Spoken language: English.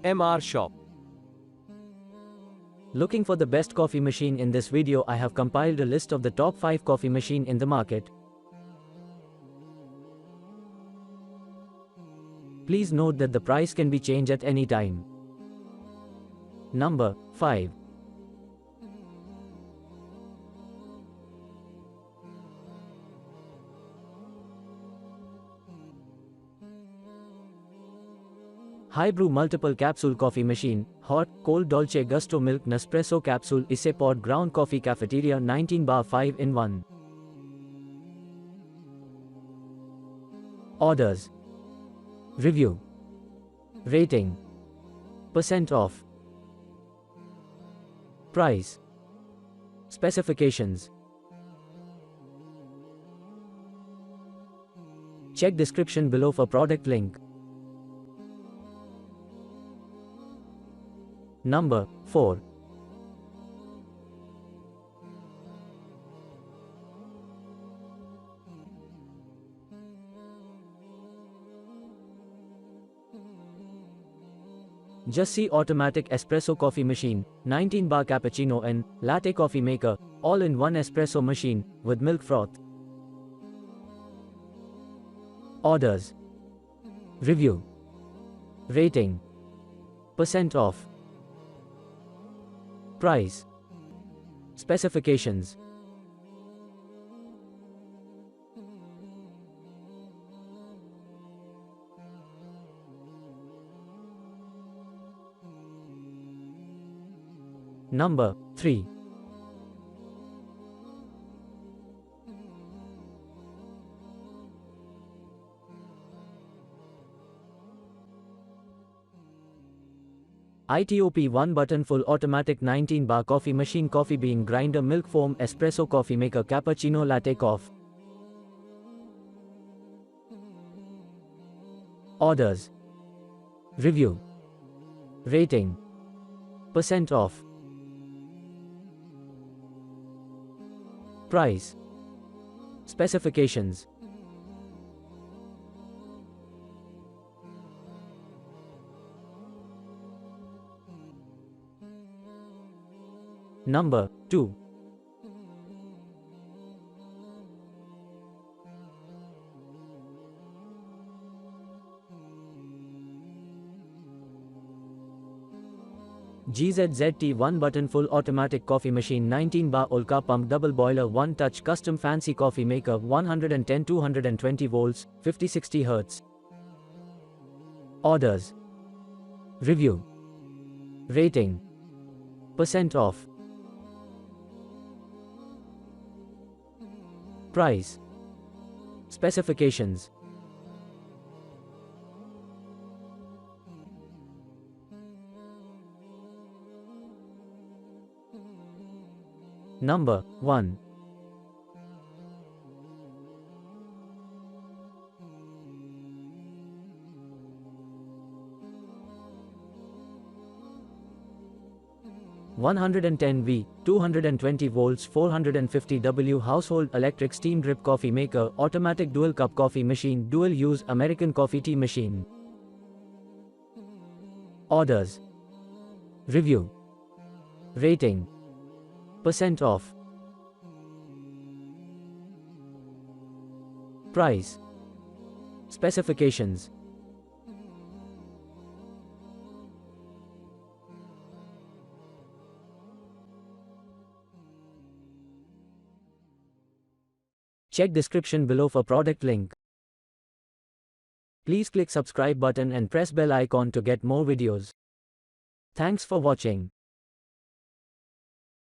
MR Shop. Looking for the best coffee machine? In this video I have compiled a list of the top 5 coffee machine in the market. Please note that the price can be changed at any time. Number 5. High Brew Multiple Capsule Coffee Machine, Hot, Cold Dolce Gusto Milk Nespresso Capsule Isse Pod Ground Coffee Cafeteria 19 bar 5 in 1. Orders. Review. Rating. Percent off. Price. Specifications. Check description below for product link. Number 4. JASSY Automatic Espresso Coffee Machine, 19 bar Cappuccino and Latte Coffee Maker, all-in-one espresso machine, with milk froth. Orders. Review. Rating. Percent off. Price. Specifications. Number 3. ITOP 1 button full automatic 19 bar coffee machine, coffee bean grinder, milk foam, espresso coffee maker, cappuccino, latte coffee. Orders. Review. Rating. Percent off. Price. Specifications. Number 2. GZZT 1 button full automatic coffee machine, 19 bar ULKA pump, double boiler, 1 touch custom fancy coffee maker, 110-220 volts, 50-60 Hz. Orders. Review. Rating. Percent off. Price. Specifications. Number 1. $110V, 220 volts, 450 W household electric steam drip coffee maker, automatic dual cup coffee machine, dual use American coffee tea machine. Orders. Review. Rating. Percent off. Price. Specifications. Check description below for product link. Please click subscribe button and press bell icon to get more videos. Thanks for watching.